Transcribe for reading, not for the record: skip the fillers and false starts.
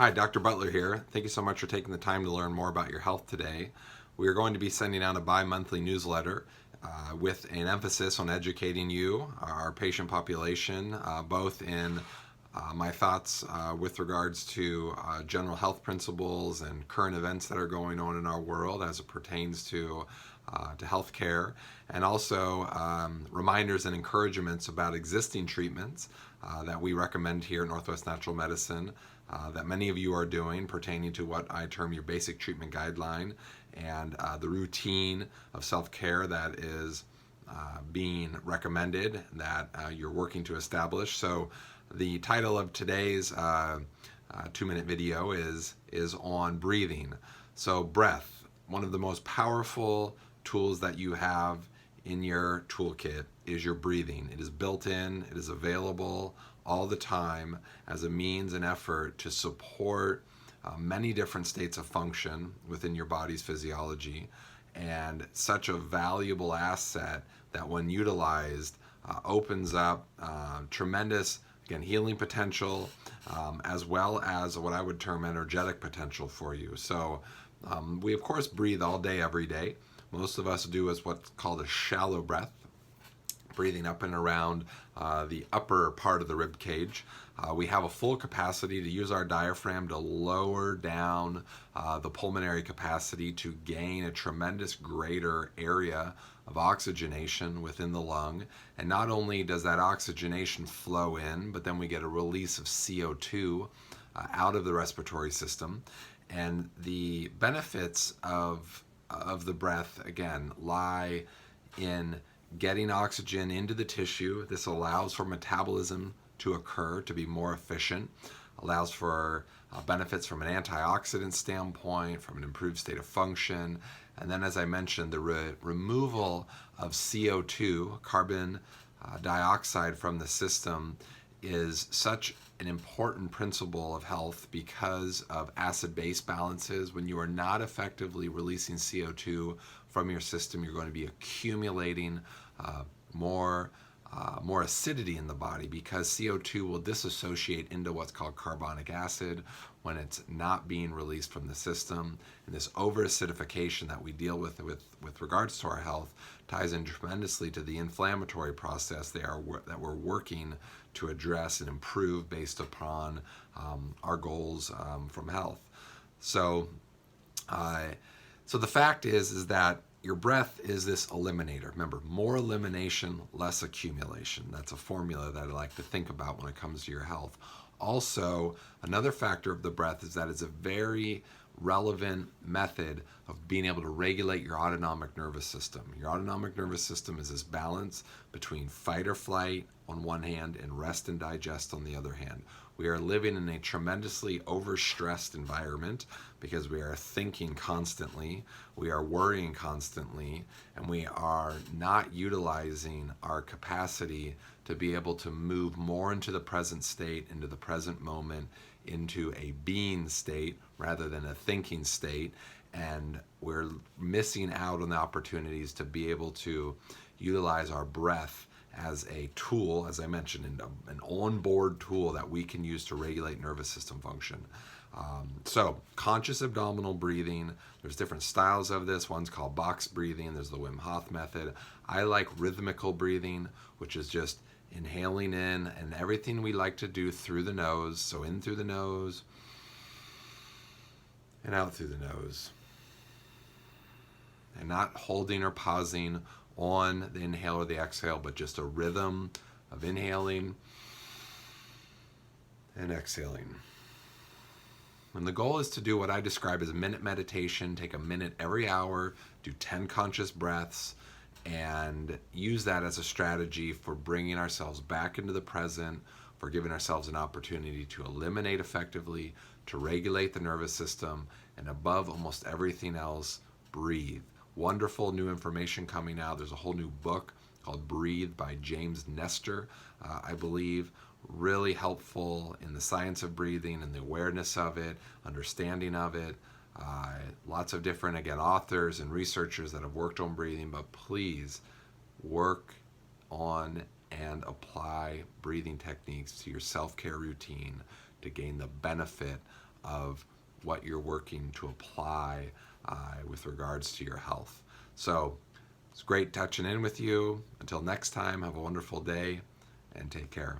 Hi, Dr. Butler here. Thank you so much for taking the time to learn more about your health today. We are going to be sending out a bi-monthly newsletter with an emphasis on educating you, our patient population, both in my thoughts with regards to general health principles and current events that are going on in our world as it pertains to healthcare, and also reminders and encouragements about existing treatments that we recommend here at Northwest Natural Medicine that many of you are doing pertaining to what I term your basic treatment guideline and the routine of self-care that is being recommended that you're working to establish. So the title of today's 2-minute video is on breathing. So breath, one of the most powerful tools that you have in your toolkit is your breathing. It is built in, it is available all the time as a means and effort to support many different states of function within your body's physiology, and such a valuable asset that when utilized opens up tremendous, again, healing potential, as well as what I would term energetic potential for you. So we of course breathe all day, every day. Most of us do is what's called a shallow breath, breathing up and around the upper part of the rib cage. We have a full capacity to use our diaphragm to lower down the pulmonary capacity to gain a tremendous greater area of oxygenation within the lung. And not only does that oxygenation flow in, but then we get a release of CO2 out of the respiratory system. And the benefits of the breath, again, lie in getting oxygen into the tissue. This allows for metabolism to occur, to be more efficient, allows for benefits from an antioxidant standpoint, from an improved state of function, and then, as I mentioned, the removal of CO2, carbon dioxide, from the system is such an important principle of health because of acid-base balances. When you are not effectively releasing CO2 from your system, you're going to be accumulating more acidity in the body, because CO2 will dissociate into what's called carbonic acid when it's not being released from the system. And this over-acidification that we deal with regards to our health ties in tremendously to the inflammatory process that we're working to address and improve based upon our goals from health. So the fact is that your breath is this eliminator. Remember, more elimination, less accumulation. That's a formula that I like to think about when it comes to your health. Also, another factor of the breath is that it's a very relevant method of being able to regulate your autonomic nervous system. Your autonomic nervous system is this balance between fight or flight on one hand and rest and digest on the other hand. We are living in a tremendously overstressed environment because we are thinking constantly, we are worrying constantly, and we are not utilizing our capacity to be able to move more into the present state, into the present moment, into a being state rather than a thinking state. And we're missing out on the opportunities to be able to utilize our breath as a tool, as I mentioned, an onboard tool that we can use to regulate nervous system function. So conscious abdominal breathing, there's different styles of this. One's called box breathing, there's the Wim Hof method. I like rhythmical breathing, which is just inhaling in, and everything we like to do through the nose. So in through the nose and out through the nose, and not holding or pausing on the inhale or the exhale, but just a rhythm of inhaling and exhaling. And the goal is to do what I describe as a minute meditation. Take a minute every hour, do 10 conscious breaths, and use that as a strategy for bringing ourselves back into the present, for giving ourselves an opportunity to eliminate effectively, to regulate the nervous system, and above almost everything else, breathe. Wonderful new information coming out. There's a whole new book called Breathe by James Nestor, I believe. Really helpful in the science of breathing and the awareness of it, understanding of it. Lots of different, again, authors and researchers that have worked on breathing, but please work on and apply breathing techniques to your self-care routine to gain the benefit of what you're working to apply with regards to your health. So it's great touching in with you. Until next time, have a wonderful day and take care.